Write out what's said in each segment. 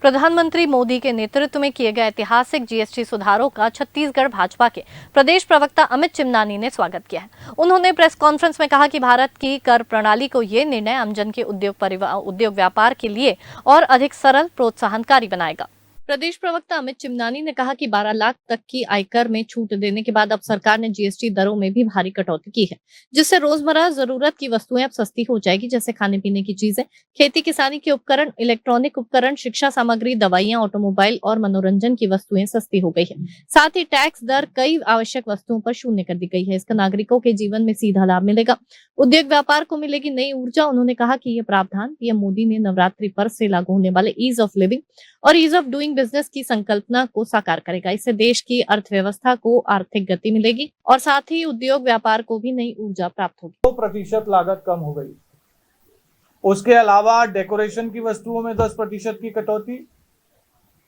प्रधानमंत्री मोदी के नेतृत्व में किए गए ऐतिहासिक जीएसटी सुधारों का छत्तीसगढ़ भाजपा के प्रदेश प्रवक्ता अमित चिमनानी ने स्वागत किया है। उन्होंने प्रेस कॉन्फ्रेंस में कहा कि भारत की कर प्रणाली को ये निर्णय आमजन के उद्योग व्यापार के लिए और अधिक सरल प्रोत्साहनकारी बनाएगा। प्रदेश प्रवक्ता अमित चिमनानी ने कहा कि 12 लाख तक की आयकर में छूट देने के बाद अब सरकार ने जीएसटी दरों में भी भारी कटौती की है, जिससे रोजमर्रा जरूरत की वस्तुएं अब सस्ती हो जाएगी, जैसे खाने पीने की चीजें, खेती किसानी के उपकरण, इलेक्ट्रॉनिक उपकरण, शिक्षा सामग्री, दवाइयां, ऑटोमोबाइल और मनोरंजन की वस्तुएं सस्ती हो गई है। साथ ही टैक्स दर कई आवश्यक वस्तुओं पर शून्य कर दी गई है। इसका नागरिकों के जीवन में सीधा लाभ मिलेगा, उद्योग व्यापार को मिलेगी नई ऊर्जा। उन्होंने कहा कि ये प्रावधान पीएम मोदी ने नवरात्रि पर्व से लागू होने वाले ईज ऑफ लिविंग और ईज ऑफ डूइंग बिजनेस की संकल्पना को साकार करेगा। इससे देश की अर्थव्यवस्था को आर्थिक गति मिलेगी और साथ ही उद्योग व्यापार को भी नई ऊर्जा प्राप्त होगी। 2% लागत कम हो गई। उसके अलावा डेकोरेशन की वस्तुओं में 10% की कटौती,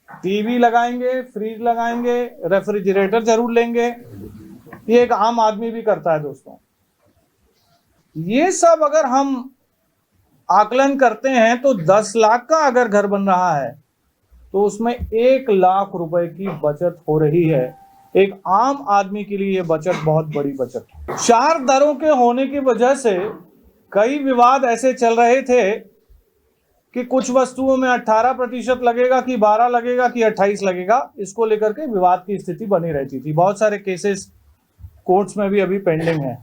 टीवी लगाएंगे, फ्रिज लगाएंगे, रेफ्रिजरेटर जरूर लेंगे। ये एक आम आदमी भी करता है दोस्तों। ये सब अगर हम आकलन करते हैं तो 10 लाख का अगर घर बन रहा है तो उसमें 1 लाख रुपए की बचत हो रही है। एक आम आदमी के लिए यह बचत बहुत बड़ी बचत है। 4 दरों के होने की वजह से कई विवाद ऐसे चल रहे थे कि कुछ वस्तुओं में 18% लगेगा कि 12 लगेगा कि 28 लगेगा। इसको लेकर के विवाद की स्थिति बनी रहती थी। बहुत सारे केसेस कोर्ट्स में भी अभी पेंडिंग है।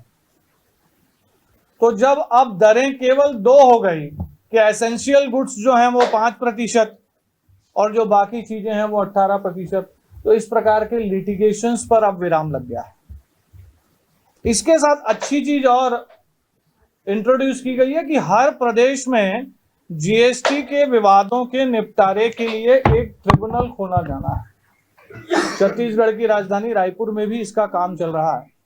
तो जब अब दरें केवल 2 हो गई कि एसेंशियल गुड्स जो हैं वो 5% और जो बाकी चीजें हैं वो 18%, तो इस प्रकार के लिटिगेशंस पर अब विराम लग गया है। इसके साथ अच्छी चीज और इंट्रोड्यूस की गई है कि हर प्रदेश में जीएसटी के विवादों के निपटारे के लिए एक ट्रिब्यूनल खोला जाना है। छत्तीसगढ़ की राजधानी रायपुर में भी इसका काम चल रहा है।